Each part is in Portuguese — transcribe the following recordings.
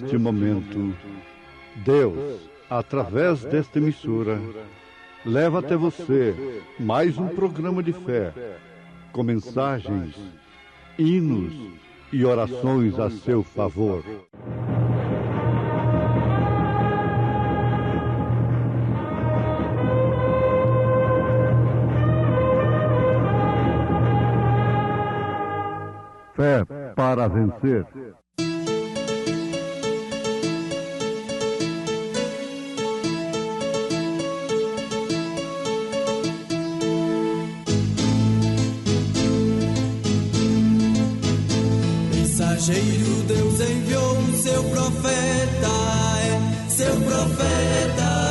neste momento, Deus, através desta emissora, leva até você mais um programa de fé, com mensagens, hinos e orações a seu favor. Fé para vencer. Mensageiro, Deus enviou o seu profeta, seu profeta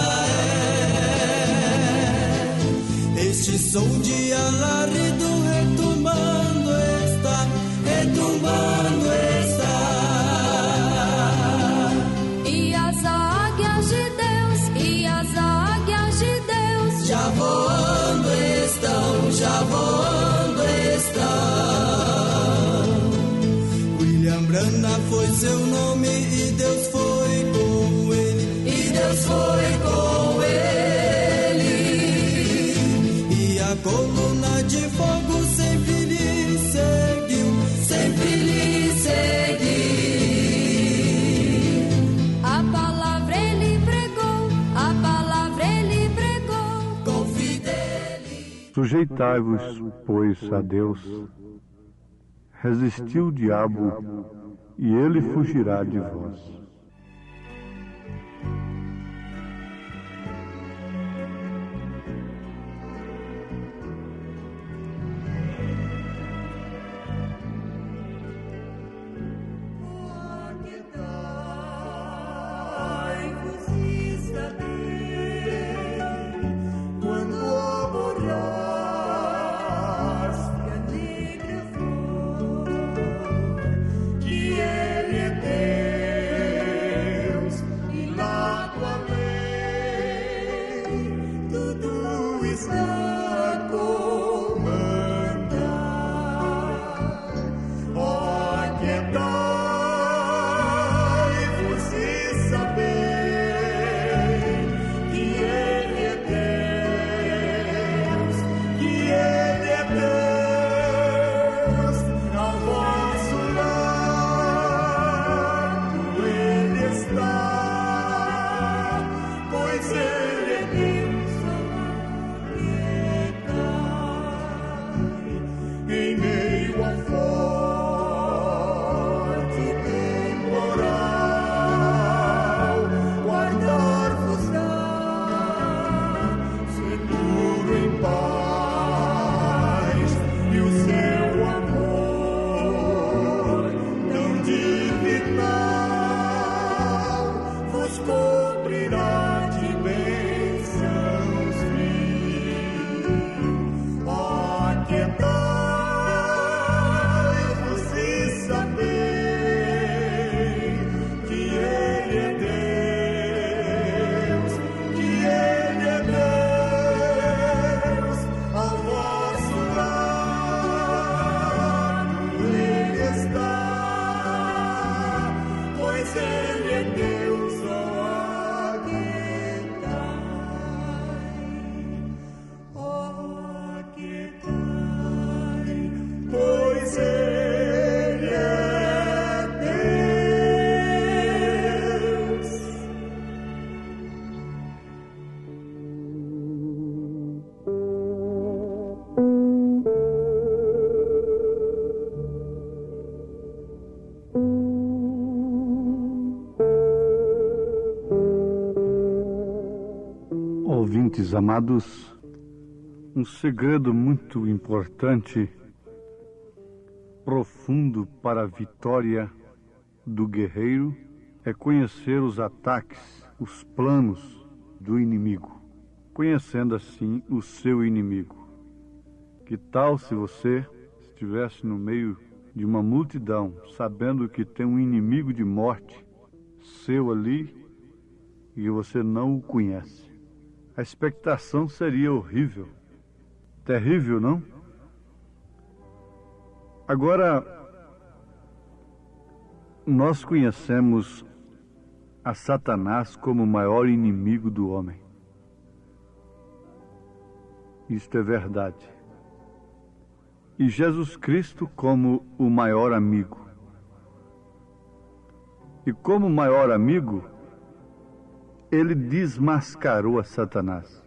Este som de alarido retumbando está, retumbando está. E as águias de Deus, e as águias de Deus já voando estão, já voando estão. William Branham foi seu nome e Deus foi com ele, e Deus foi com ele. E a coluna de fogo sempre lhe seguiu, sempre lhe seguiu. A palavra ele pregou, a palavra ele pregou com fidelidade. Sujeitai-vos, pois, a Deus. Resisti o diabo, e ele fugirá de vós. Ouvintes amados, um segredo muito importante, profundo para a vitória do guerreiro é conhecer os ataques, os planos do inimigo, conhecendo assim o seu inimigo. Que tal se você estivesse no meio de uma multidão, sabendo que tem um inimigo de morte seu ali e você não o conhece? A expectação seria horrível, terrível, não? Agora, nós conhecemos a Satanás como o maior inimigo do homem. Isto é verdade. E Jesus Cristo como o maior amigo. E como maior amigo, ele desmascarou a Satanás.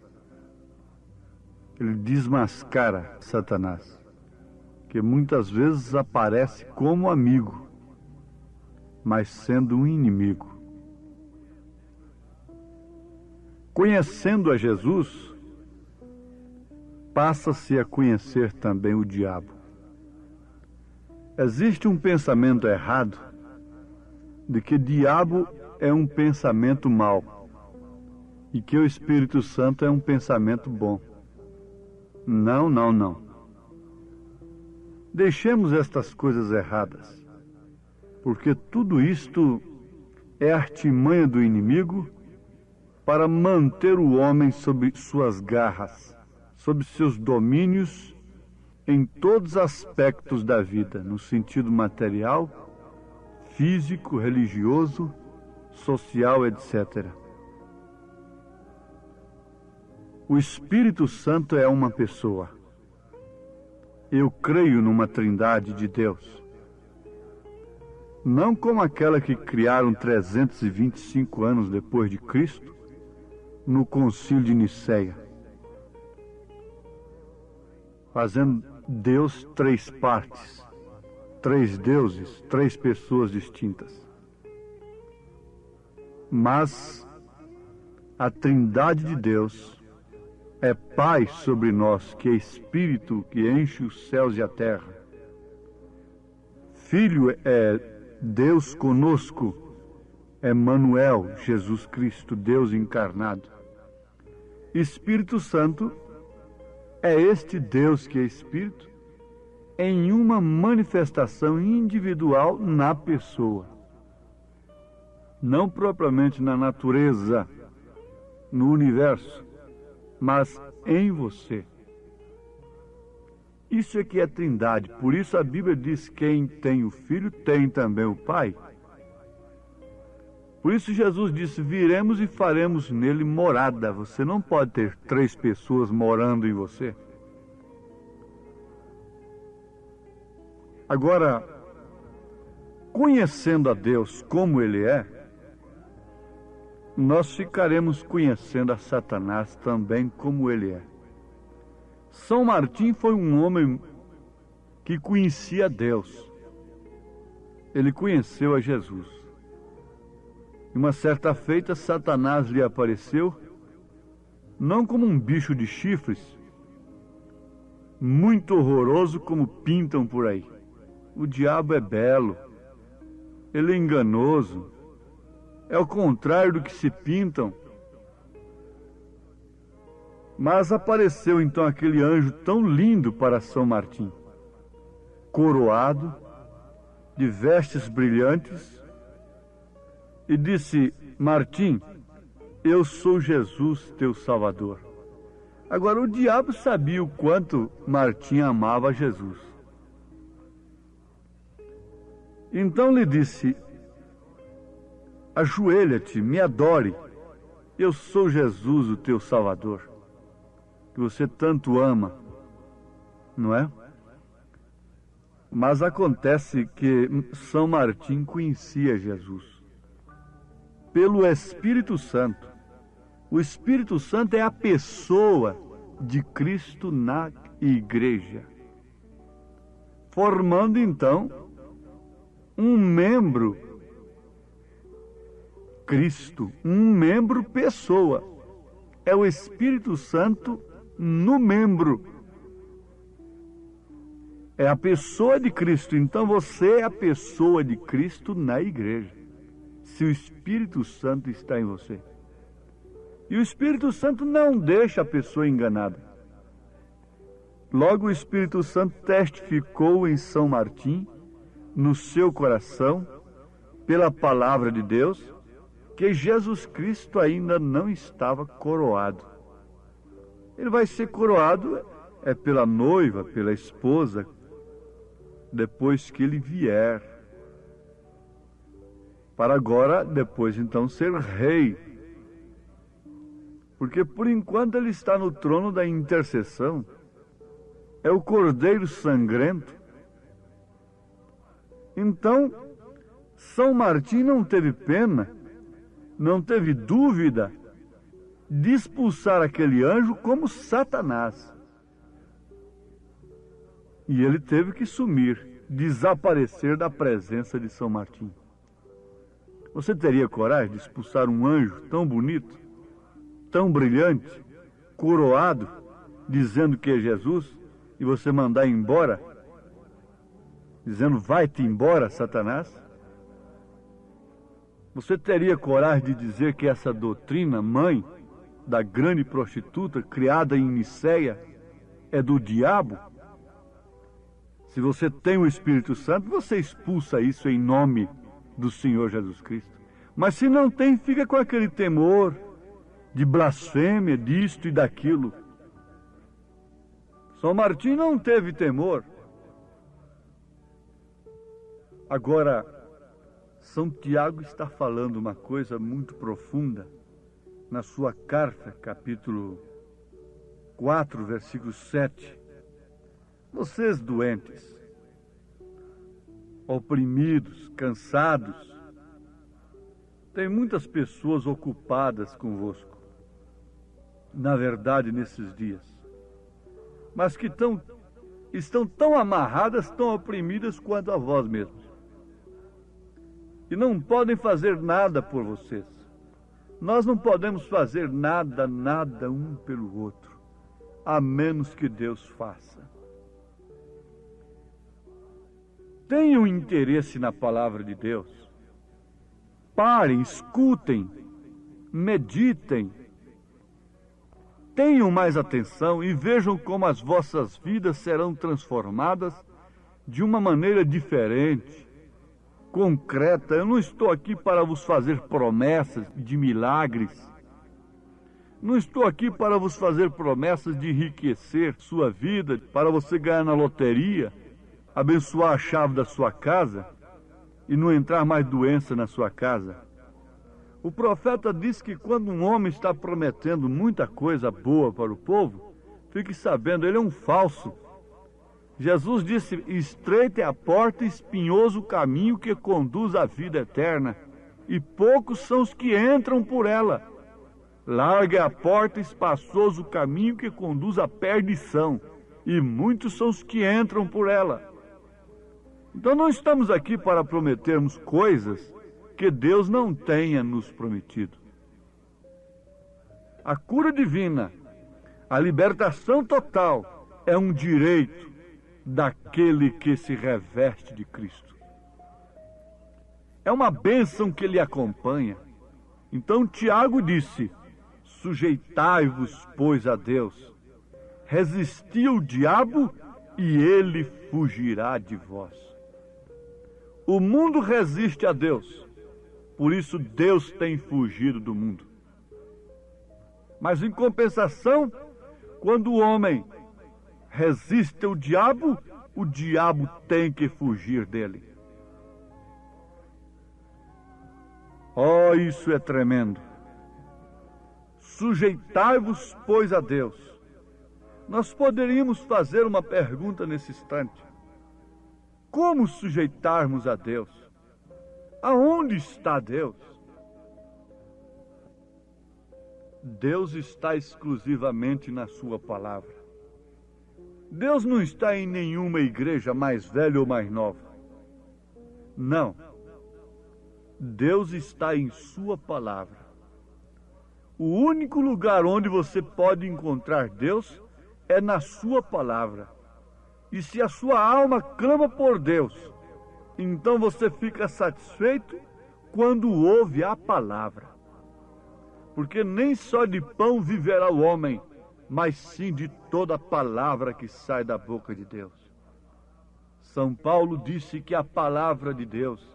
Ele desmascara Satanás, que muitas vezes aparece como amigo, mas sendo um inimigo. Conhecendo a Jesus, passa-se a conhecer também o diabo. Existe um pensamento errado de que diabo é um pensamento mau e que o Espírito Santo é um pensamento bom. Não, não, não. Deixemos estas coisas erradas, porque tudo isto é artimanha do inimigo para manter o homem sob suas garras, sob seus domínios em todos os aspectos da vida, no sentido material, físico, religioso, social, etc. O Espírito Santo é uma pessoa. Eu creio numa trindade de Deus. Não como aquela que criaram 325 anos depois de Cristo, no Concílio de Nicéia, fazendo Deus três partes, três deuses, três pessoas distintas. Mas a trindade de Deus é Pai sobre nós, que é Espírito que enche os céus e a terra. Filho é Deus conosco, Emmanuel, Jesus Cristo, Deus encarnado. Espírito Santo é este Deus que é Espírito em uma manifestação individual na pessoa. Não propriamente na natureza, no universo, mas em você. Isso é que é trindade. Por isso a Bíblia diz: quem tem o Filho tem também o Pai. Por isso Jesus disse: viremos e faremos nele morada. Você não pode ter três pessoas morando em você. Agora, conhecendo a Deus como Ele é, nós ficaremos conhecendo a Satanás também como ele é. São Martim foi um homem que conhecia Deus. Ele conheceu a Jesus. E uma certa feita, Satanás lhe apareceu, não como um bicho de chifres, muito horroroso como pintam por aí. O diabo é belo, ele é enganoso, é o contrário do que se pintam. Mas apareceu então aquele anjo tão lindo para São Martim, coroado, de vestes brilhantes, e disse: Martim, eu sou Jesus, teu Salvador. Agora, o diabo sabia o quanto Martim amava Jesus. Então lhe disse: ajoelha-te, me adore, eu sou Jesus, o teu Salvador, que você tanto ama, não é? Mas acontece que São Martim conhecia Jesus pelo Espírito Santo. O Espírito Santo é a pessoa de Cristo na igreja, formando então um membro Cristo, um membro pessoa. É o Espírito Santo no membro. É a pessoa de Cristo. Então você é a pessoa de Cristo na igreja, se o Espírito Santo está em você. E o Espírito Santo não deixa a pessoa enganada. Logo o Espírito Santo testificou em São Martim, no seu coração, pela palavra de Deus, que Jesus Cristo ainda não estava coroado. Ele vai ser coroado pela noiva, pela esposa, depois que ele vier. para agora, depois então, ser rei. Porque por enquanto ele está no trono da intercessão. É o Cordeiro sangrento. Então, São Martim não teve pena, não teve dúvida de expulsar aquele anjo como Satanás. E ele teve que sumir, desaparecer da presença de São Martim. Você teria coragem de expulsar um anjo tão bonito, tão brilhante, coroado, dizendo que é Jesus, e você mandar embora, dizendo, vai-te embora, Satanás? Você teria coragem de dizer que essa doutrina, mãe da grande prostituta, criada em Nicéia, é do diabo? Se você tem o Espírito Santo, você expulsa isso em nome do Senhor Jesus Cristo. Mas se não tem, fica com aquele temor de blasfêmia, disto e daquilo. São Martim não teve temor. Agora, São Tiago está falando uma coisa muito profunda na sua carta, capítulo 4, versículo 7. Vocês doentes, oprimidos, cansados, tem muitas pessoas ocupadas convosco, na verdade, nesses dias, mas que estão tão amarradas, tão oprimidas quanto a vós mesmos. E não podem fazer nada por vocês. Nós não podemos fazer nada um pelo outro, a menos que Deus faça. Tenham interesse na palavra de Deus. Parem, escutem, meditem. Tenham mais atenção e vejam como as vossas vidas serão transformadas de uma maneira diferente, concreta. Eu não estou aqui para vos fazer promessas de milagres. Não estou aqui para vos fazer promessas de enriquecer sua vida, para você ganhar na loteria, abençoar a chave da sua casa e não entrar mais doença na sua casa. O profeta diz que quando um homem está prometendo muita coisa boa para o povo, fique sabendo, ele é um falso. Jesus disse, estreita é a porta e espinhoso o caminho que conduz à vida eterna, e poucos são os que entram por ela. Larga é a porta e espaçoso o caminho que conduz à perdição, e muitos são os que entram por ela. Então não estamos aqui para prometermos coisas que Deus não tenha nos prometido. A cura divina, a libertação total, é um direito daquele que se reveste de Cristo. É uma bênção que lhe acompanha. Então Tiago disse, sujeitai-vos, pois, a Deus. Resisti ao diabo e ele fugirá de vós. O mundo resiste a Deus, por isso Deus tem fugido do mundo. Mas em compensação, quando o homem resiste ao diabo, o diabo tem que fugir dele. Oh, isso é tremendo. Sujeitai-vos, pois, a Deus. Nós poderíamos fazer uma pergunta nesse instante. Como sujeitarmos a Deus? Aonde está Deus? Deus está exclusivamente na sua palavra. Deus não está em nenhuma igreja mais velha ou mais nova. Não. Deus está em sua palavra. O único lugar onde você pode encontrar Deus é na sua palavra. E se a sua alma clama por Deus, então você fica satisfeito quando ouve a palavra. Porque nem só de pão viverá o homem, mas sim de toda a palavra que sai da boca de Deus. São Paulo disse que a palavra de Deus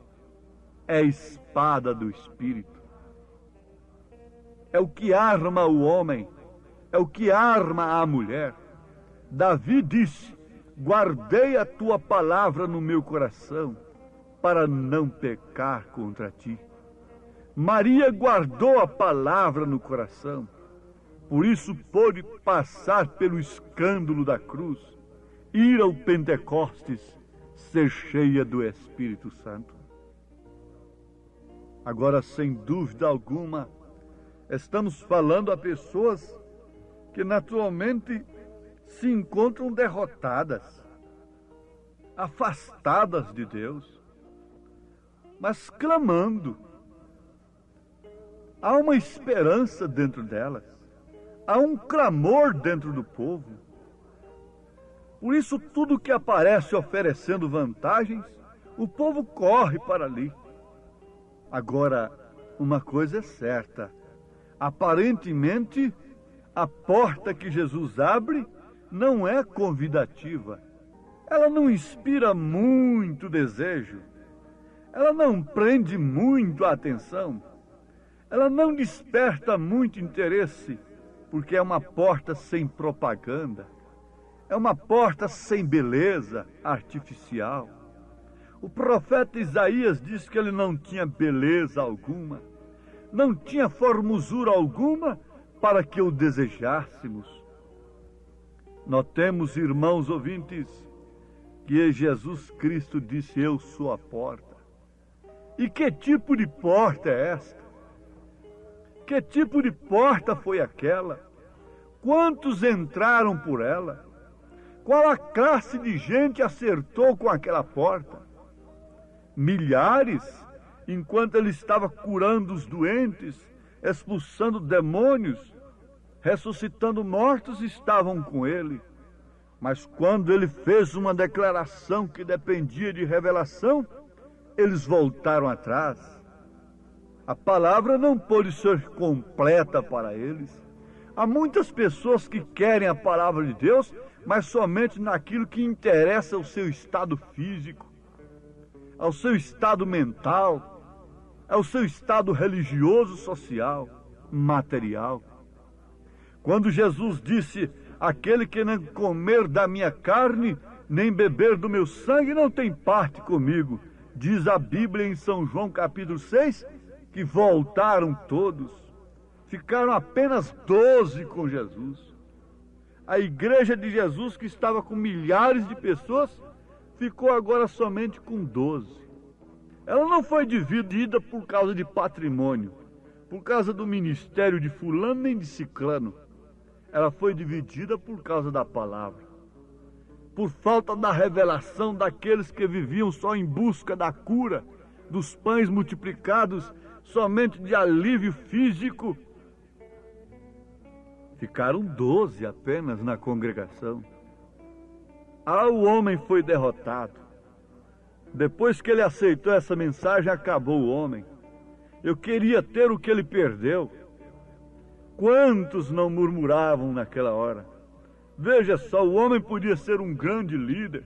é a espada do Espírito. É o que arma o homem, é o que arma a mulher. Davi disse, guardei a tua palavra no meu coração, para não pecar contra ti. Maria guardou a palavra no coração, por isso pôde passar pelo escândalo da cruz, ir ao Pentecostes, ser cheia do Espírito Santo. Agora, sem dúvida alguma, estamos falando a pessoas que naturalmente se encontram derrotadas, afastadas de Deus, mas clamando. Há uma esperança dentro delas, há um clamor dentro do povo. Por isso, tudo que aparece oferecendo vantagens, o povo corre para ali. Agora, uma coisa é certa, aparentemente, a porta que Jesus abre não é convidativa. Ela não inspira muito desejo. Ela não prende muito a atenção. Ela não desperta muito interesse, porque é uma porta sem propaganda. É uma porta sem beleza artificial. O profeta Isaías diz que ele não tinha beleza alguma, não tinha formosura alguma para que o desejássemos. Notemos, irmãos ouvintes, que Jesus Cristo disse: eu sou a porta. E que tipo de porta é esta? Que tipo de porta foi aquela? Quantos entraram por ela? Qual a classe de gente acertou com aquela porta? Milhares, enquanto ele estava curando os doentes, expulsando demônios, ressuscitando mortos, estavam com ele. Mas quando ele fez uma declaração que dependia de revelação, eles voltaram atrás. A palavra não pôde ser completa para eles. Há muitas pessoas que querem a palavra de Deus, mas somente naquilo que interessa ao seu estado físico, ao seu estado mental, ao seu estado religioso, social, material. Quando Jesus disse: aquele que não comer da minha carne, nem beber do meu sangue, não tem parte comigo, diz a Bíblia em São João capítulo 6, que voltaram todos, ficaram apenas 12 com Jesus. A igreja de Jesus, que estava com milhares de pessoas, ficou agora somente com 12. Ela não foi dividida por causa de patrimônio, por causa do ministério de fulano nem de ciclano. Ela foi dividida por causa da palavra, por falta da revelação daqueles que viviam só em busca da cura, dos pães multiplicados, somente de alívio físico. Ficaram 12 apenas na congregação. O homem foi derrotado. Depois que ele aceitou essa mensagem, acabou o homem. Eu queria ter o que ele perdeu. Quantos não murmuravam naquela hora? Veja só, o homem podia ser um grande líder,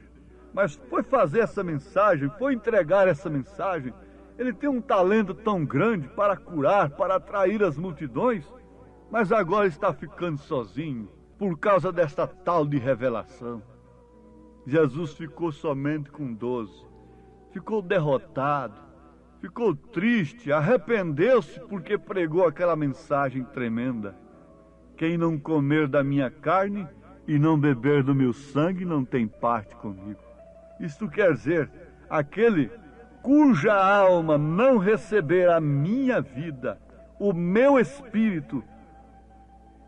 mas foi fazer essa mensagem, foi entregar essa mensagem. Ele tem um talento tão grande para curar, para atrair as multidões, mas agora está ficando sozinho por causa desta tal de revelação. Jesus ficou somente com 12, ficou derrotado, ficou triste, arrependeu-se porque pregou aquela mensagem tremenda: quem não comer da minha carne e não beber do meu sangue não tem parte comigo. Isto quer dizer, aquele cuja alma não receber a minha vida, o meu espírito,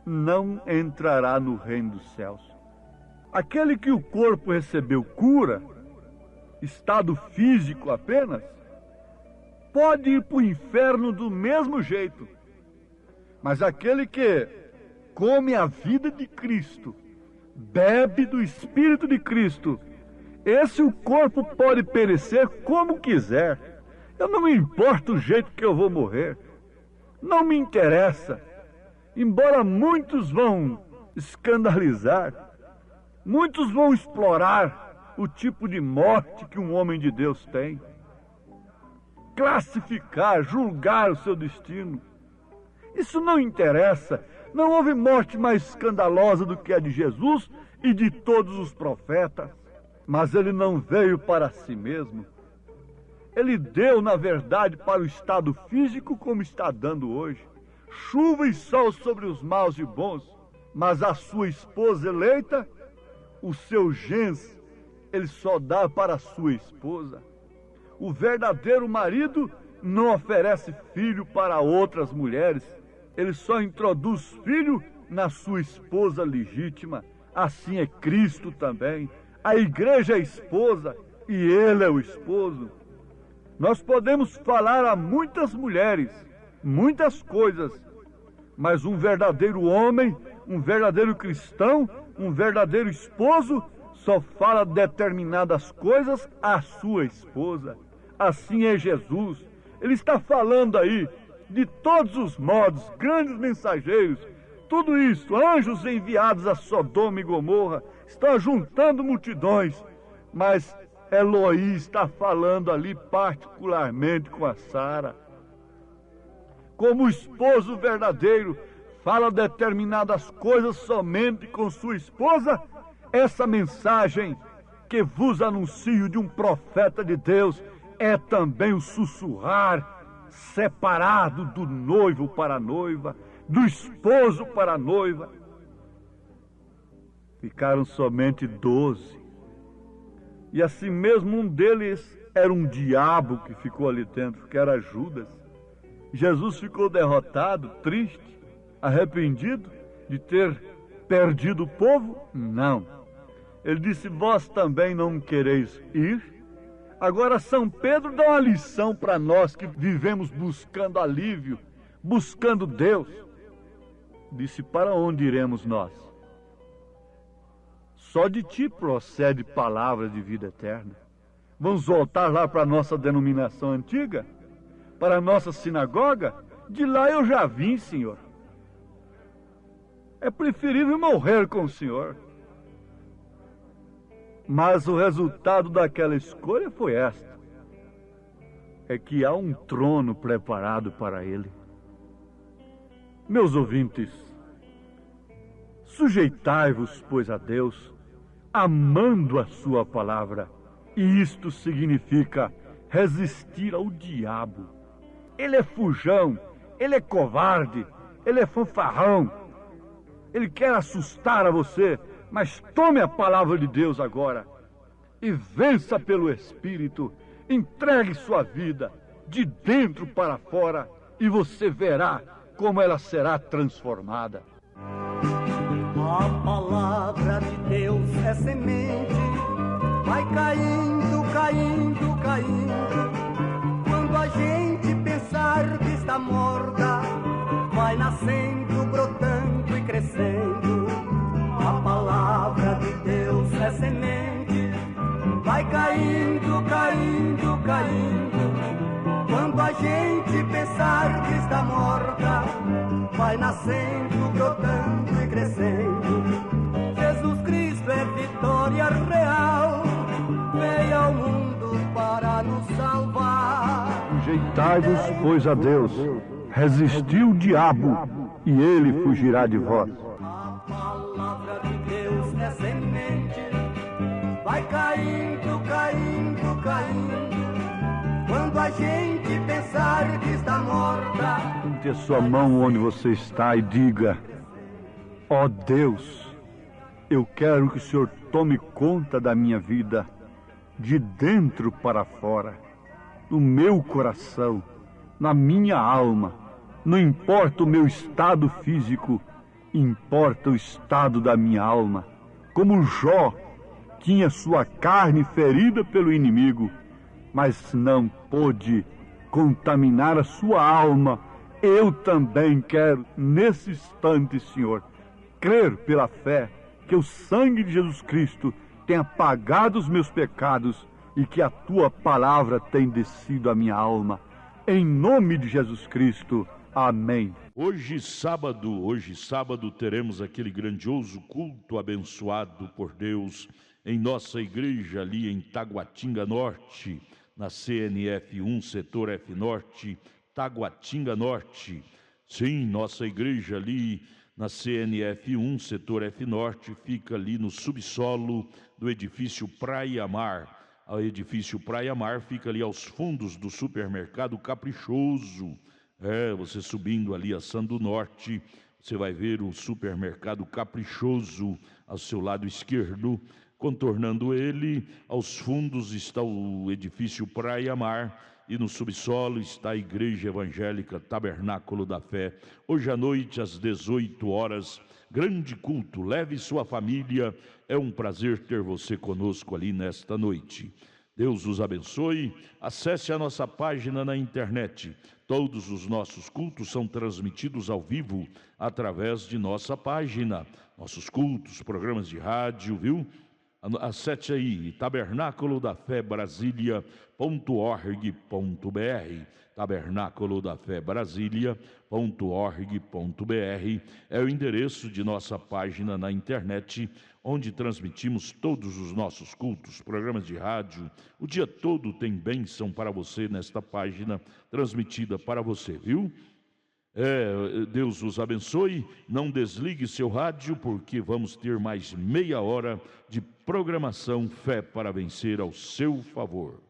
não entrará no reino dos céus. Aquele que o corpo recebeu cura, estado físico apenas, pode ir para o inferno do mesmo jeito. Mas aquele que come a vida de Cristo, bebe do Espírito de Cristo, esse o corpo pode perecer como quiser. Eu não me importo o jeito que eu vou morrer. Não me interessa. Embora muitos vão escandalizar, muitos vão explorar o tipo de morte que um homem de Deus tem, classificar, julgar o seu destino. Isso não interessa. Não houve morte mais escandalosa do que a de Jesus e de todos os profetas. Mas ele não veio para si mesmo. Ele deu, na verdade, para o estado físico como está dando hoje. Chuva e sol sobre os maus e bons, mas a sua esposa eleita, o seu gens, ele só dá para a sua esposa. O verdadeiro marido não oferece filho para outras mulheres, ele só introduz filho na sua esposa legítima. Assim é Cristo também. A igreja é a esposa e ele é o esposo. Nós podemos falar a muitas mulheres, muitas coisas, mas um verdadeiro homem, um verdadeiro cristão, um verdadeiro esposo, só fala determinadas coisas à sua esposa. Assim é Jesus. Ele está falando aí de todos os modos, grandes mensageiros, tudo isso, anjos enviados a Sodoma e Gomorra, estão juntando multidões, mas Eloí está falando ali particularmente com a Sara. Como o esposo verdadeiro fala determinadas coisas somente com sua esposa, essa mensagem que vos anuncio de um profeta de Deus é também o sussurrar separado do noivo para a noiva, do esposo para a noiva. Ficaram somente 12. E assim mesmo um deles era um diabo que ficou ali dentro, que era Judas. Jesus ficou derrotado, triste, arrependido de ter perdido o povo? Não. Ele disse, vós também não quereis ir? Agora São Pedro dá uma lição para nós que vivemos buscando alívio, buscando Deus. Disse, para onde iremos nós? Só de ti procede palavra de vida eterna. Vamos voltar lá para a nossa denominação antiga? Para a nossa sinagoga? De lá eu já vim, Senhor. É preferível morrer com o Senhor. Mas o resultado daquela escolha foi esta. É que há um trono preparado para ele. Meus ouvintes, sujeitai-vos, pois, a Deus, amando a sua palavra. E isto significa resistir ao diabo. Ele é fujão, ele é covarde, ele é fanfarrão. Ele quer assustar a você, mas tome a palavra de Deus agora e vença pelo Espírito. Entregue sua vida de dentro para fora e você verá como ela será transformada. A palavra de Deus é semente, vai caindo, caindo, caindo. Quando a gente pensar que está morta, vai nascendo, brotando e crescendo. A palavra de Deus é semente, vai caindo, caindo, caindo. Quando a gente pensar que está morta, vai nascendo, brotando e crescendo. Jesus Cristo é vitória real, veio ao mundo para nos salvar. Sujeitai-vos, pois, a Deus, resisti o diabo, e ele fugirá de vós. A palavra de Deus é semente, vai caindo, caindo, caindo. Quando a gente pensar que está morta, Levante a sua mão onde você está e diga, ó Deus, eu quero que o Senhor tome conta da minha vida, de dentro para fora, no meu coração, na minha alma. Não importa o meu estado físico, importa o estado da minha alma. Como Jó tinha sua carne ferida pelo inimigo, mas não pôde contaminar a sua alma. Eu também quero, nesse instante, Senhor, crer pela fé que o sangue de Jesus Cristo tem apagado os meus pecados e que a Tua palavra tem descido à minha alma. Em nome de Jesus Cristo. Amém. Hoje sábado, teremos aquele grandioso culto abençoado por Deus em nossa igreja ali em Taguatinga Norte, na CNF 1, setor F Norte, Taguatinga Norte. Sim, nossa igreja ali na CNF 1, setor F Norte, fica ali no subsolo do edifício Praia Mar, O edifício Praia Mar fica ali aos fundos do supermercado Caprichoso. Você subindo ali a Sando Norte, você vai ver o supermercado Caprichoso ao seu lado esquerdo. Contornando ele, aos fundos está o edifício Praia Mar e no subsolo está a Igreja Evangélica Tabernáculo da Fé. Hoje à noite, às 18 horas, grande culto. Leve sua família. É um prazer ter você conosco ali nesta noite. Deus os abençoe. Acesse a nossa página na internet. Todos os nossos cultos são transmitidos ao vivo através de nossa página. Nossos cultos, programas de rádio, viu? Acesse aí, tabernáculo da fé Brasília.org.br, tabernáculo da fé Brasília.org.br é o endereço de nossa página na internet, onde transmitimos todos os nossos cultos, programas de rádio. O dia todo tem bênção para você nesta página transmitida para você, viu? Deus os abençoe. Não desligue seu rádio, porque vamos ter mais meia hora de programação Fé para Vencer ao seu favor.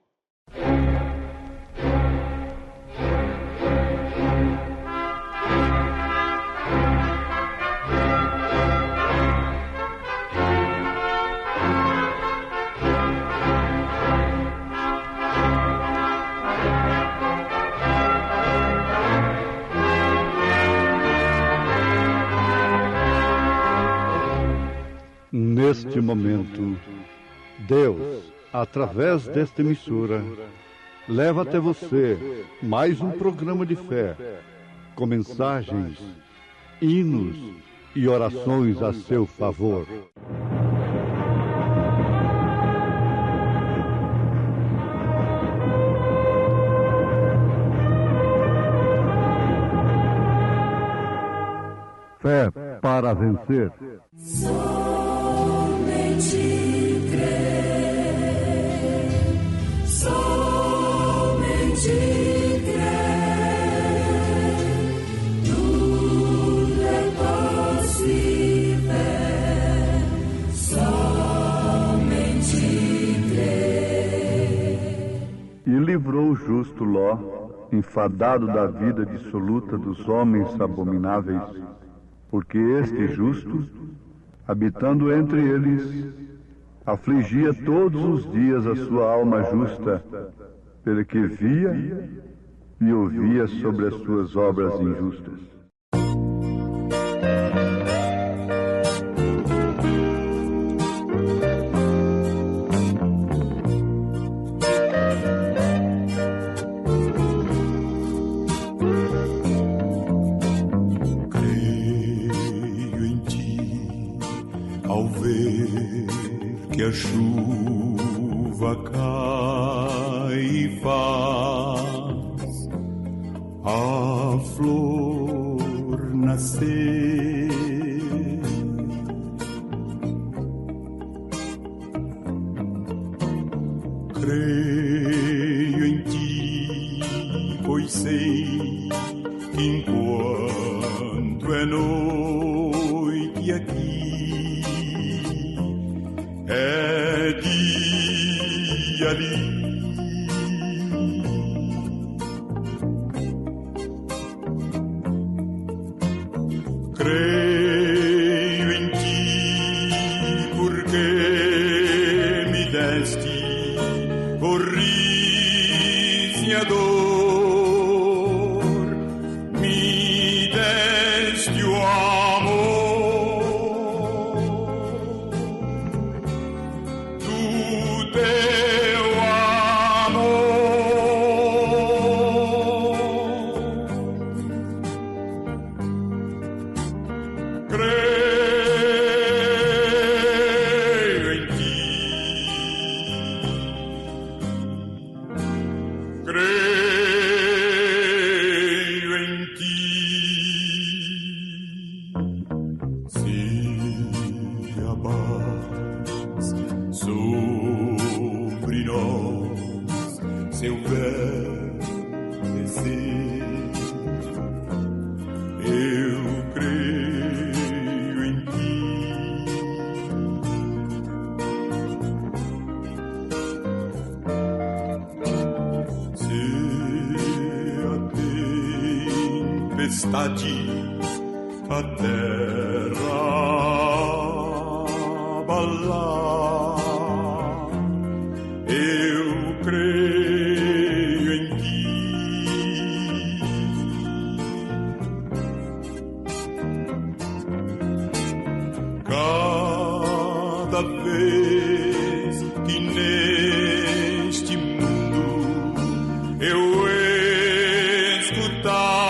Neste momento, Deus, através desta emissora, leva até você mais um programa de fé, com mensagens, hinos e orações a seu favor. Fé para vencer. Somente crer, somente crer, tudo é possível, somente crer. E livrou o justo Ló, enfadado da vida dissoluta dos homens abomináveis, porque este justo, habitando entre eles, afligia todos os dias a sua alma justa, pelo que via e ouvia sobre as suas obras injustas. Que a chuva cai e faz a flor nascer. Creio em ti, pois sei que enquanto é noite aqui, é dia ali. Creio em ti, porque me deste o riso e a dor, me deste o amor. tempestade a terra abalar. Eu creio em ti. Cada vez que neste mundo eu escutar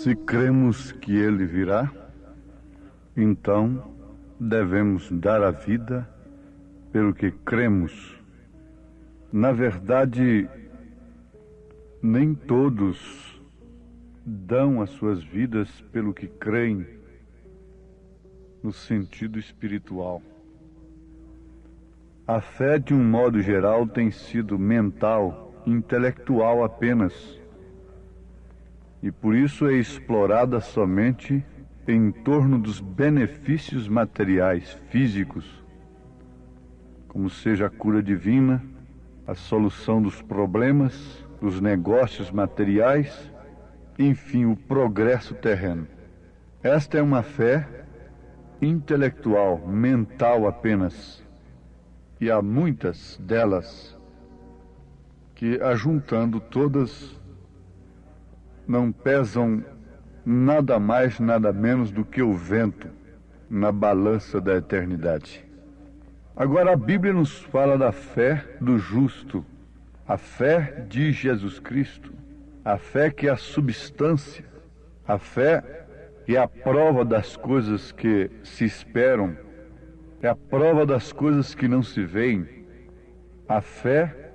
Se cremos que Ele virá, então devemos dar a vida pelo que cremos. Na verdade, nem todos dão as suas vidas pelo que creem no sentido espiritual. A fé, de um modo geral, tem sido mental, intelectual apenas. E por isso é explorada somente em torno dos benefícios materiais, físicos, como seja a cura divina, a solução dos problemas, dos negócios materiais, enfim, o progresso terreno. Esta é uma fé intelectual, mental apenas. E há muitas delas que, ajuntando todas, não pesam nada mais, nada menos do que o vento na balança da eternidade. Agora a Bíblia nos fala da fé do justo, a fé de Jesus Cristo, a fé que é a substância, a fé que é a prova das coisas que se esperam, é a prova das coisas que não se veem, a fé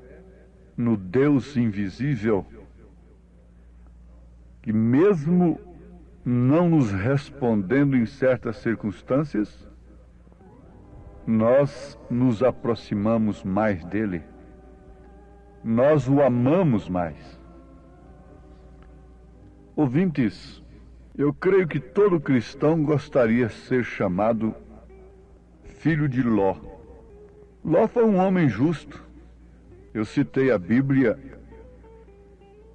no Deus invisível, que mesmo não nos respondendo em certas circunstâncias, nós nos aproximamos mais dele, nós o amamos mais. Ouvintes, eu creio que todo cristão gostaria de ser chamado filho de Ló. Ló foi um homem justo. Eu citei a Bíblia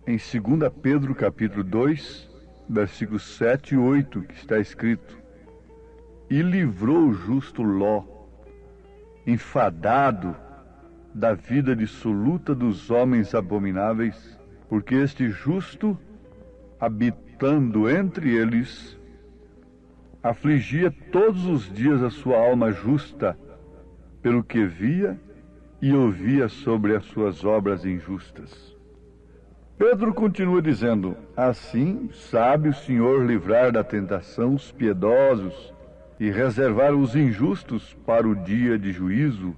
em 2 Pedro capítulo 2, versículos 7 e 8, que está escrito: e livrou o justo Ló, enfadado da vida dissoluta dos homens abomináveis, porque este justo, habitando entre eles, afligia todos os dias a sua alma justa, pelo que via e ouvia sobre as suas obras injustas. Pedro continua dizendo: assim sabe o Senhor livrar da tentação os piedosos e reservar os injustos para o dia de juízo,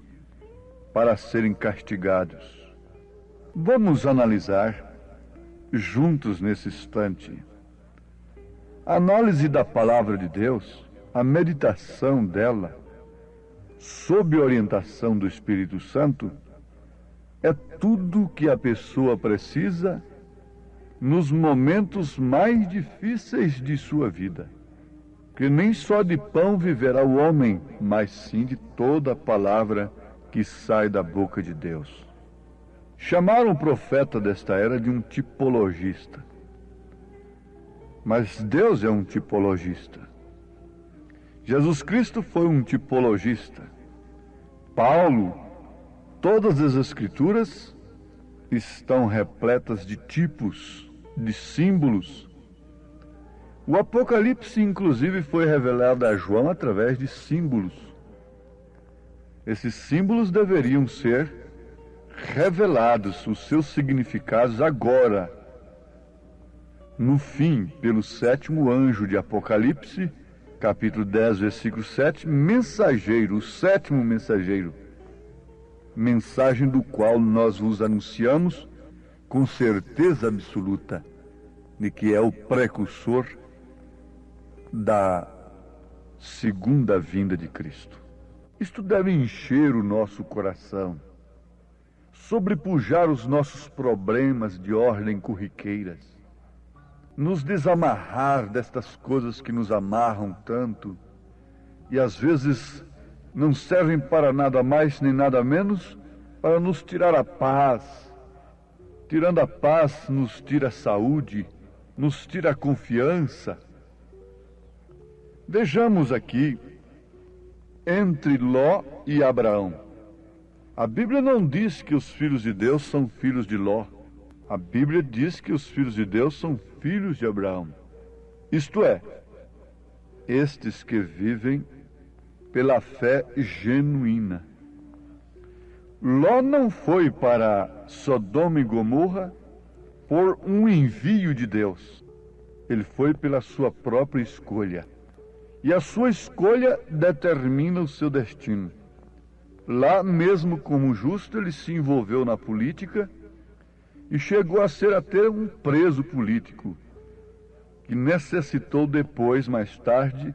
para serem castigados. Vamos analisar juntos nesse instante a análise da palavra de Deus, a meditação dela, sob orientação do Espírito Santo, é tudo que a pessoa precisa nos momentos mais difíceis de sua vida. Que nem só de pão viverá o homem, mas sim de toda a palavra que sai da boca de Deus. Chamaram o profeta desta era de um tipologista. Mas Deus é um tipologista. Jesus Cristo foi um tipologista. Paulo, todas as Escrituras estão repletas de tipos, de símbolos. O Apocalipse, inclusive, foi revelado a João através de símbolos. Esses símbolos deveriam ser revelados os seus significados agora, no fim, pelo 7º anjo de Apocalipse, capítulo 10, versículo 7, mensageiro, o 7º mensageiro, mensagem do qual nós vos anunciamos com certeza absoluta de que é o precursor da segunda vinda de Cristo. Isto deve encher o nosso coração, sobrepujar os nossos problemas de ordem corriqueiras, nos desamarrar destas coisas que nos amarram tanto e às vezes não servem para nada mais nem nada menos para nos tirar a paz. Tirando a paz, nos tira a saúde, nos tira a confiança. Vejamos aqui, entre Ló e Abraão. A Bíblia não diz que os filhos de Deus são filhos de Ló. A Bíblia diz que os filhos de Deus são filhos de Abraão. Isto é, estes que vivem pela fé genuína. Ló não foi para Sodoma e Gomorra por um envio de Deus. Ele foi pela sua própria escolha. E a sua escolha determina o seu destino. Lá, mesmo como justo, ele se envolveu na política e chegou a ser até um preso político, que necessitou depois, mais tarde,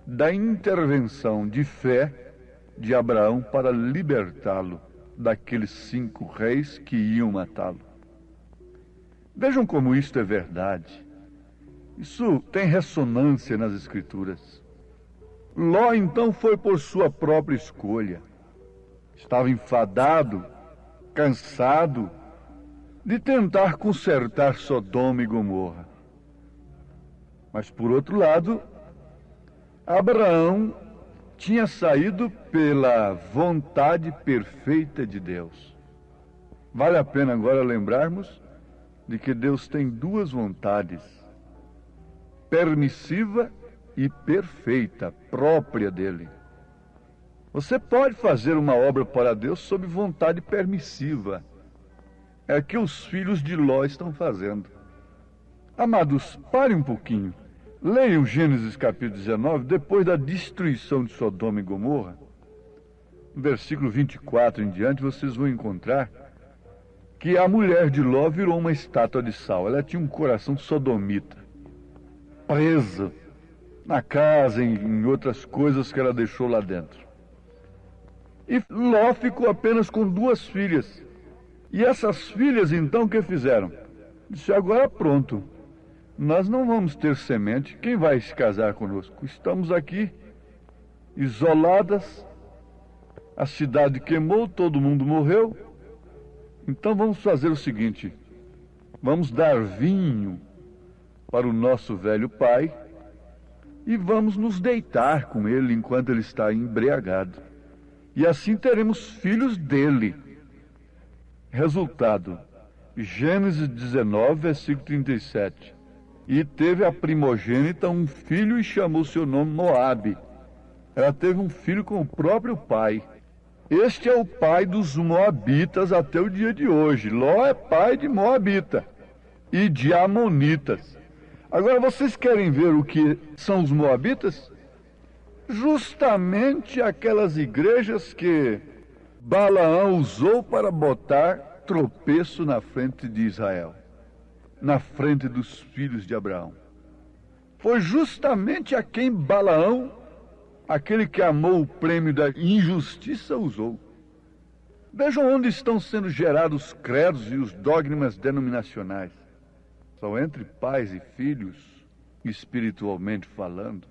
da intervenção de fé de Abraão para libertá-lo daqueles 5 reis que iam matá-lo. Vejam como isto é verdade. Isso tem ressonância nas Escrituras. Ló, então, foi por sua própria escolha. Estava enfadado, cansado de tentar consertar Sodoma e Gomorra. Mas, por outro lado, Abraão tinha saído pela vontade perfeita de Deus. Vale a pena agora lembrarmos de que Deus tem 2 vontades, permissiva e perfeita, própria dele. Você pode fazer uma obra para Deus sob vontade permissiva. É o que os filhos de Ló estão fazendo. Amados, parem um pouquinho. Leiam Gênesis capítulo 19, depois da destruição de Sodoma e Gomorra. No versículo 24 em diante, vocês vão encontrar que a mulher de Ló virou uma estátua de sal. Ela tinha um coração sodomita, presa na casa, em outras coisas que ela deixou lá dentro. E Ló ficou apenas com 2 filhas. E essas filhas, então, o que fizeram? Disse, agora pronto, nós não vamos ter semente, quem vai se casar conosco? Estamos aqui, isoladas, a cidade queimou, todo mundo morreu, então vamos fazer o seguinte, vamos dar vinho para o nosso velho pai e vamos nos deitar com ele enquanto ele está embriagado. E assim teremos filhos dele. Resultado, Gênesis 19, versículo 37. E teve a primogênita um filho e chamou seu nome Moabe. Ela teve um filho com o próprio pai. Este é o pai dos Moabitas até o dia de hoje. Ló é pai de Moabita e de Amonitas. Agora, vocês querem ver o que são os Moabitas? Justamente aquelas igrejas que Balaão usou para botar tropeço na frente de Israel, na frente dos filhos de Abraão. Foi justamente a quem Balaão, aquele que amou o prêmio da injustiça, usou. Vejam onde estão sendo gerados os credos e os dogmas denominacionais. São entre pais e filhos, espiritualmente falando.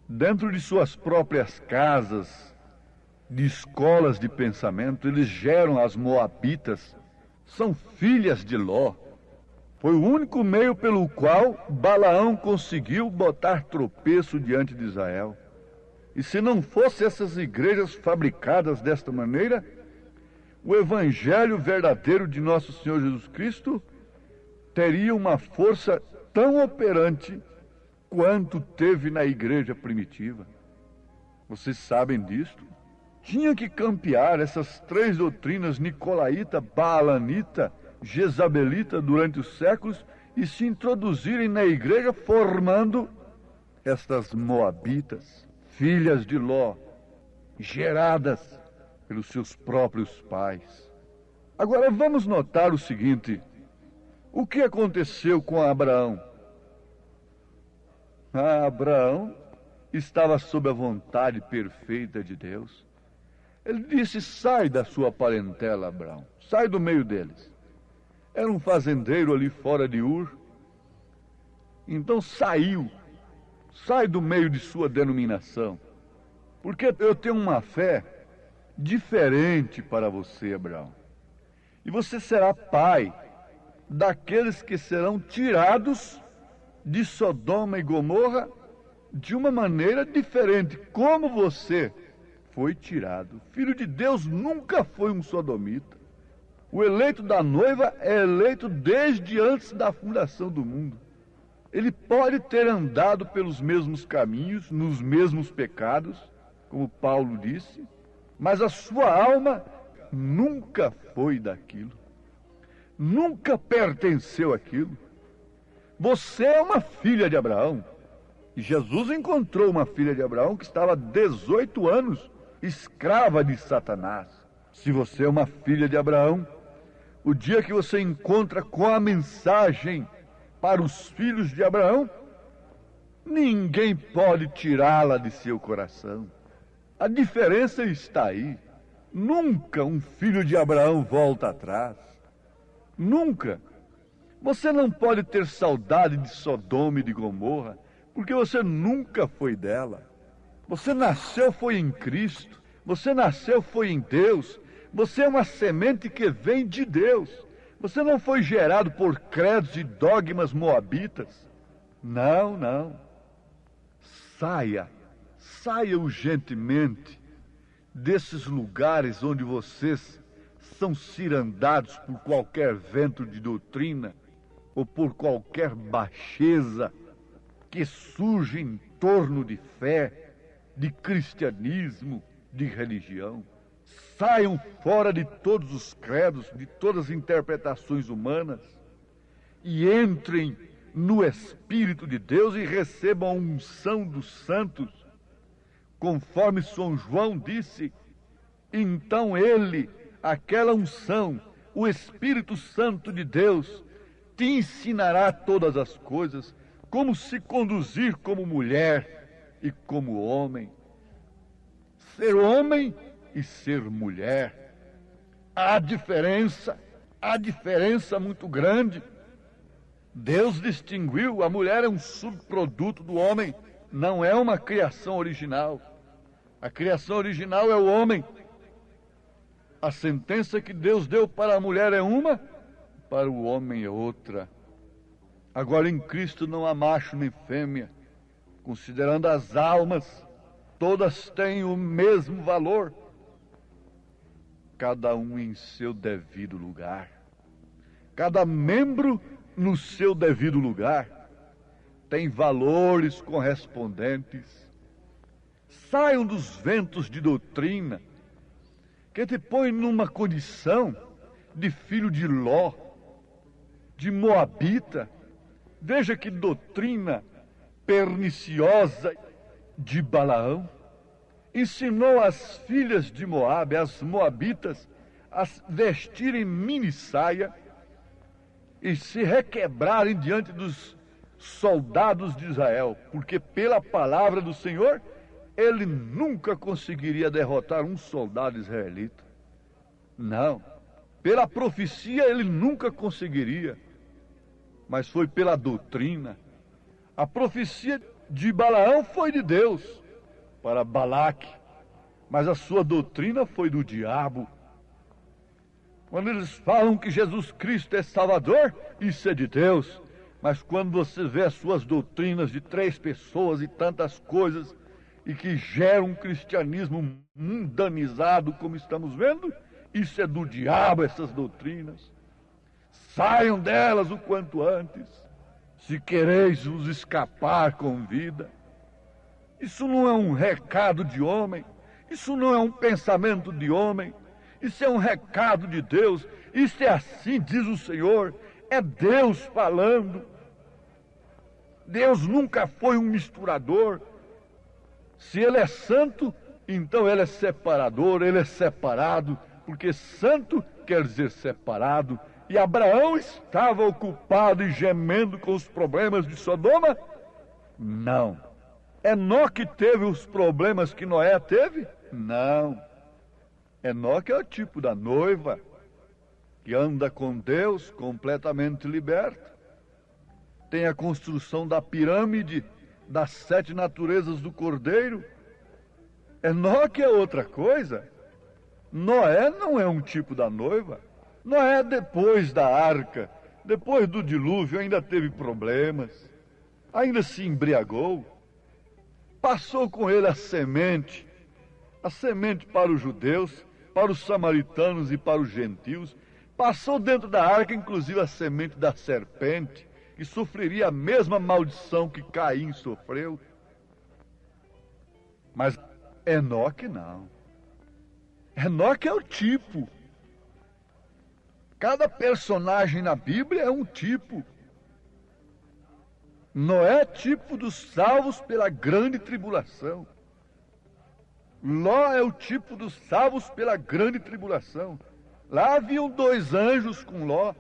Dentro de suas próprias casas, de escolas de pensamento, eles geram as Moabitas, são filhas de Ló. Foi o único meio pelo qual Balaão conseguiu botar tropeço diante de Israel. E se não fossem essas igrejas fabricadas desta maneira, o evangelho verdadeiro de nosso Senhor Jesus Cristo teria uma força tão operante quanto teve na igreja primitiva. Vocês sabem disto? tinha que campear essas 3 doutrinas nicolaíta, baalanita, jezabelita durante os séculos e se introduzirem na igreja formando estas moabitas, filhas de Ló, geradas pelos seus próprios pais. Agora vamos notar o seguinte: o que aconteceu com Abraão? Abraão estava sob a vontade perfeita de Deus. Ele disse: sai da sua parentela, Abraão, sai do meio deles. Era um fazendeiro ali fora de Ur. Então sai do meio de sua denominação, porque eu tenho uma fé diferente para você, Abraão. E você será pai daqueles que serão tirados de Sodoma e Gomorra de uma maneira diferente, como você foi tirado. Filho de Deus nunca foi um sodomita. O eleito da noiva é eleito desde antes da fundação do mundo. Ele pode ter andado pelos mesmos caminhos, nos mesmos pecados, como Paulo disse, mas a sua alma nunca foi daquilo. Nunca pertenceu àquilo. Você é uma filha de Abraão. E Jesus encontrou uma filha de Abraão que estava há 18 anos escrava de Satanás. Se você é uma filha de Abraão, o dia que você encontra com a mensagem para os filhos de Abraão, ninguém pode tirá-la de seu coração. A diferença está aí. Nunca um filho de Abraão volta atrás. Nunca. Você não pode ter saudade de Sodoma e de Gomorra, porque você nunca foi dela. Você nasceu foi em Cristo. Você nasceu foi em Deus. Você é uma semente que vem de Deus. Você não foi gerado por credos e dogmas moabitas. Não, não. Saia urgentemente desses lugares onde vocês são cirandados por qualquer vento de doutrina ou por qualquer baixeza que surge em torno de fé, de cristianismo, de religião. Saiam fora de todos os credos, de todas as interpretações humanas e entrem no Espírito de Deus e recebam a unção dos santos, conforme São João disse. Então ele, aquela unção, o Espírito Santo de Deus, te ensinará todas as coisas, como se conduzir como mulher e como homem. Ser homem e ser mulher. Há diferença muito grande. Deus distinguiu, a mulher é um subproduto do homem, não é uma criação original. A criação original é o homem. A sentença que Deus deu para a mulher é uma, para o homem é outra. Agora em Cristo não há macho nem fêmea, considerando as almas, todas têm o mesmo valor, cada um em seu devido lugar, cada membro no seu devido lugar, tem valores correspondentes. Saiam dos ventos de doutrina que te põe numa condição de filho de Ló, de moabita. Veja que doutrina perniciosa de Balaão. Ensinou as filhas de Moabe, as moabitas, a vestirem mini-saia e se requebrarem diante dos soldados de Israel, porque pela palavra do Senhor, ele nunca conseguiria derrotar um soldado israelita. Não. Pela profecia, ele nunca conseguiria. Mas foi pela doutrina. A profecia de Balaão foi de Deus para Balaque, mas a sua doutrina foi do diabo. Quando eles falam que Jesus Cristo é Salvador, isso é de Deus. Mas quando você vê as suas doutrinas de 3 pessoas e tantas coisas, e que geram um cristianismo mundanizado, como estamos vendo, isso é do diabo, essas doutrinas. Saiam delas o quanto antes, se quereis vos escapar com vida. Isso não é um recado de homem, Isso não é um pensamento de homem, isso é um recado de Deus, isso é assim, diz o Senhor, é Deus falando. Deus nunca foi um misturador. Se Ele é santo, então Ele é separador, Ele é separado, porque santo quer dizer separado. E Abraão estava ocupado e gemendo com os problemas de Sodoma? Não. Enoque teve os problemas que Noé teve? Não. Enoque é o tipo da noiva que anda com Deus completamente liberta. Tem a construção da pirâmide das 7 naturezas do Cordeiro. Enoque é outra coisa. Noé não é um tipo da noiva. Noé, depois da arca, depois do dilúvio, ainda teve problemas, ainda se embriagou. Passou com ele a semente para os judeus, para os samaritanos e para os gentios. Passou dentro da arca, inclusive, a semente da serpente, que sofreria a mesma maldição que Caim sofreu. Mas Enoque não. Enoque é o tipo. Cada personagem na Bíblia é um tipo. Noé é tipo dos salvos pela grande tribulação. Ló é o tipo dos salvos pela grande tribulação. Lá haviam 2 anjos com Ló.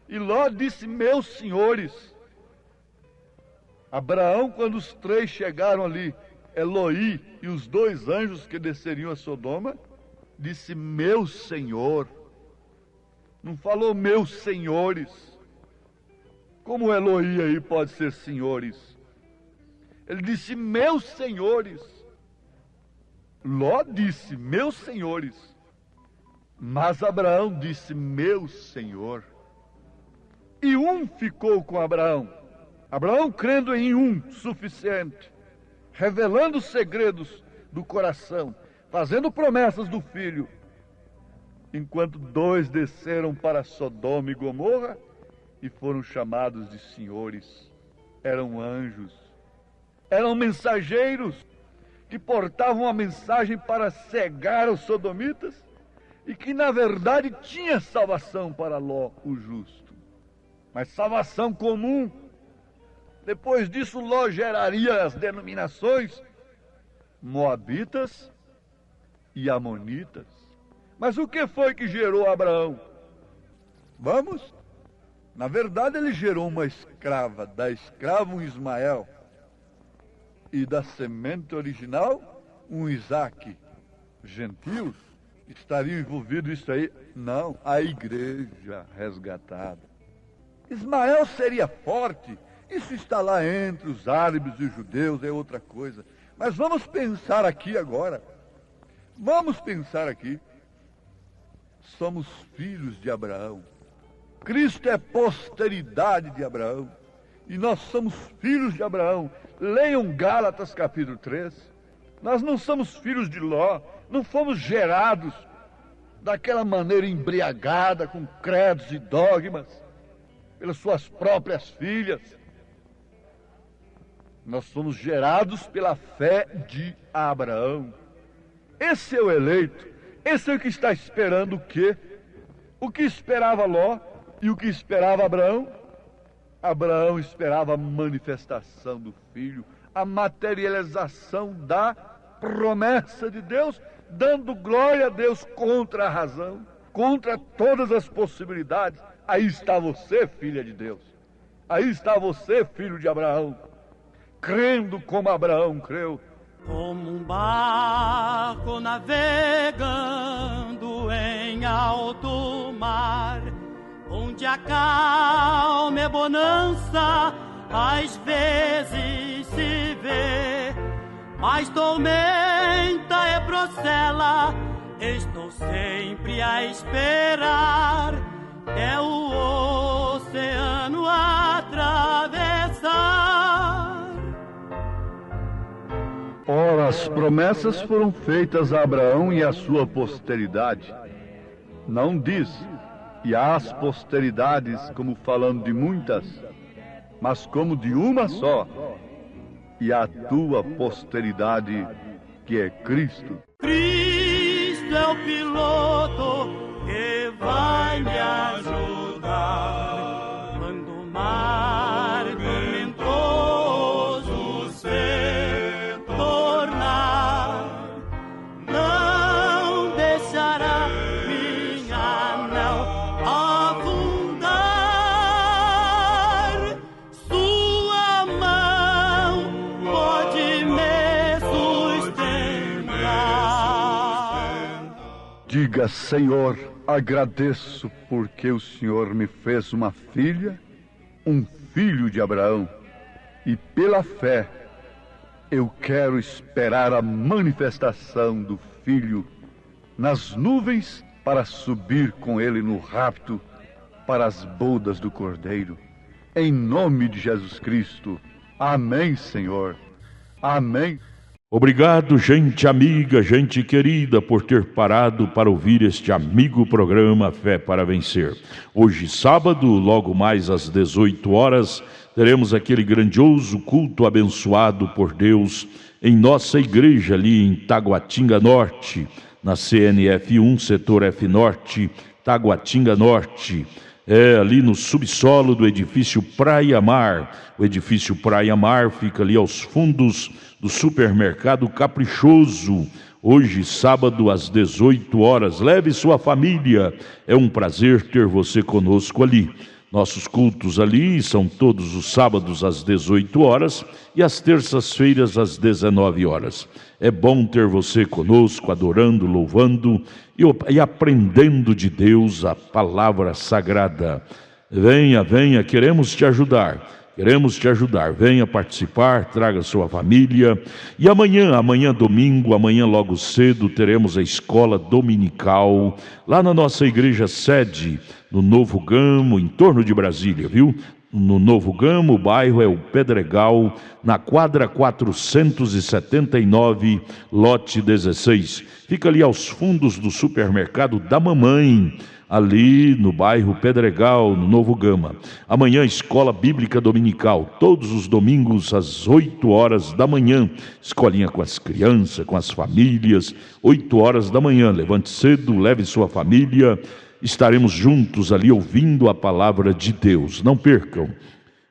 E Ló disse, meus senhores. Abraão, quando os 3 chegaram ali, Eloi e os 2 anjos que desceriam a Sodoma, disse, meu senhor. Não falou meus senhores. Como Eloi aí pode ser senhores? Ele disse, meus senhores. Ló disse, meus senhores. Mas Abraão disse, meu senhor. E um ficou com Abraão. Abraão crendo em um suficiente, revelando os segredos do coração, fazendo promessas do filho. Enquanto 2 desceram para Sodoma e Gomorra e foram chamados de senhores. Eram anjos, eram mensageiros que portavam a mensagem para cegar os sodomitas e que na verdade tinha salvação para Ló, o justo. Mas salvação comum. Depois disso Ló geraria as denominações moabitas e amonitas. Mas o que foi que gerou Abraão? Vamos? Na verdade, ele gerou uma escrava, da escrava um Ismael, e da semente original, um Isaque. Gentios estariam envolvidos nisso aí? Não, a igreja resgatada. Ismael seria forte, isso está lá entre os árabes e os judeus, é outra coisa. Mas vamos pensar aqui agora. Vamos pensar aqui. Somos filhos de Abraão. Cristo é posteridade de Abraão. E nós somos filhos de Abraão. Leiam Gálatas capítulo 3. Nós não somos filhos de Ló. Não fomos gerados daquela maneira embriagada, com credos e dogmas, pelas suas próprias filhas. Nós somos gerados pela fé de Abraão. Esse é o eleito. Esse é o que está esperando o quê? O que esperava Ló e o que esperava Abraão? Abraão esperava a manifestação do Filho, a materialização da promessa de Deus, dando glória a Deus contra a razão, contra todas as possibilidades. Aí está você, filha de Deus. Aí está você, filho de Abraão, crendo como Abraão creu. Como um barco navegando em alto mar, onde a calma é bonança, às vezes se vê, mas tormenta é procela, estou sempre a esperar, é o oceano atravessar. Ora, as promessas foram feitas a Abraão e à sua posteridade. Não diz, e às posteridades, como falando de muitas, mas como de uma só, e a tua posteridade, que é Cristo. Cristo é o piloto que vai me ajudar quando o mar tormentoso se tornar. Não deixará minha nau afundar. Sua mão pode me sustentar. Diga, Senhor, agradeço porque o Senhor me fez uma filha, um filho de Abraão. E pela fé, eu quero esperar a manifestação do Filho nas nuvens para subir com ele no rapto para as bodas do Cordeiro. Em nome de Jesus Cristo. Amém, Senhor. Amém. Obrigado, gente amiga, gente querida, por ter parado para ouvir este amigo programa Fé para Vencer. Hoje, sábado, logo mais às 18 horas, teremos aquele grandioso culto abençoado por Deus em nossa igreja ali em Taguatinga Norte, na CNF 1, setor F Norte, Taguatinga Norte. Ali no subsolo do edifício Praia Mar. O edifício Praia Mar fica ali aos fundos do supermercado Caprichoso. Hoje, sábado, às 18 horas. Leve sua família. É um prazer ter você conosco ali. Nossos cultos ali são todos os sábados às 18 horas e às terças-feiras às 19 horas. É bom ter você conosco, adorando, louvando e aprendendo de Deus a palavra sagrada. Venha, venha, queremos te ajudar. Venha participar, traga sua família. E amanhã domingo, amanhã logo cedo, teremos a escola dominical lá na nossa igreja sede, no Novo Gamo, em torno de Brasília, viu? No Novo Gamo, o bairro é o Pedregal, na quadra 479, lote 16. Fica ali aos fundos do supermercado da Mamãe, ali no bairro Pedregal, no Novo Gama. Amanhã, escola bíblica dominical, todos os domingos às 8 horas da manhã. Escolinha com as crianças, com as famílias, 8 horas da manhã. Levante cedo, leve sua família. Estaremos juntos ali ouvindo a palavra de Deus. Não percam.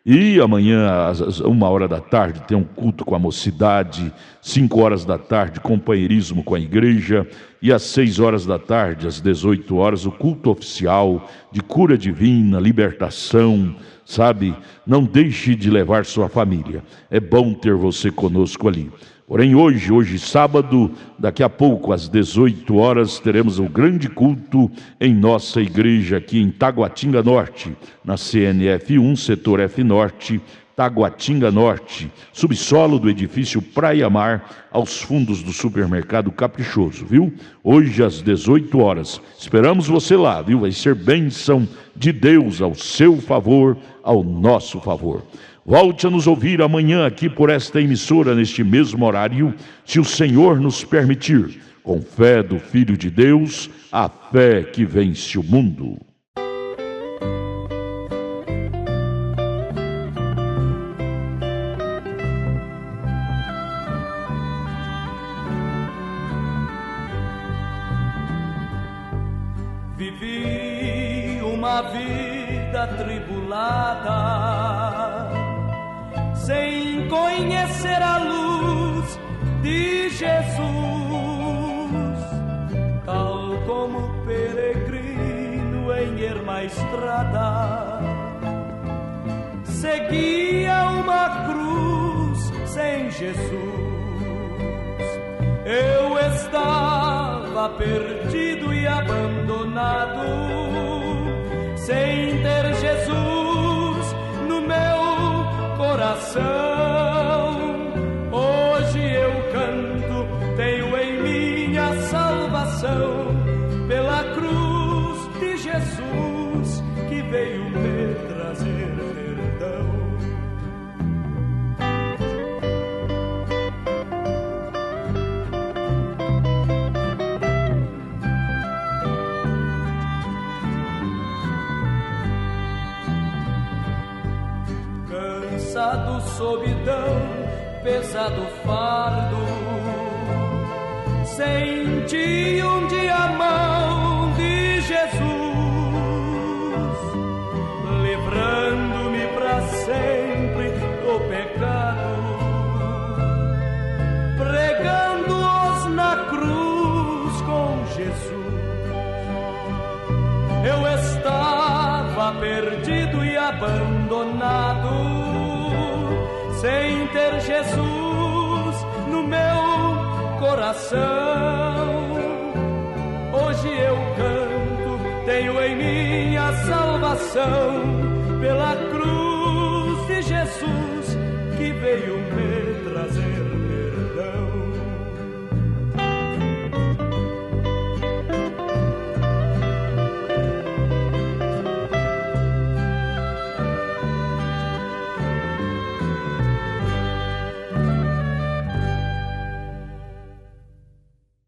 E amanhã, às 1 hora da tarde, tem um culto com a mocidade. 5 horas da tarde, companheirismo com a igreja. E às 6 horas da tarde, às 18 horas, o culto oficial de cura divina, libertação, sabe? Não deixe de levar sua família. É bom ter você conosco ali. Porém, hoje sábado, daqui a pouco, às 18 horas, teremos o grande culto em nossa igreja aqui em Taguatinga Norte, na CNF 1, setor F Norte, Taguatinga Norte, subsolo do edifício Praia Mar, aos fundos do supermercado Caprichoso, viu? Hoje às 18 horas. Esperamos você lá, viu? Vai ser bênção de Deus ao seu favor, ao nosso favor. Volte a nos ouvir amanhã aqui por esta emissora, neste mesmo horário, se o Senhor nos permitir, com fé do Filho de Deus, a fé que vence o mundo. Vivi uma vida tribulada, sem conhecer a luz de Jesus, tal como peregrino em erma estrada, seguia uma cruz sem Jesus. Eu estava perdido e abandonado, sem ter Jesus no meu coração. Hoje eu canto, tenho em mim a salvação, pela cruz de Jesus que veio me trazer perdão. Cansado, solidão, pesado fardo, senti um dia a mão de Jesus, livrando-me para sempre do pecado, pregando-os na cruz com Jesus. Eu estava perdido e abandonado, sem ter Jesus no meu coração. Hoje eu canto, tenho em mim a salvação pela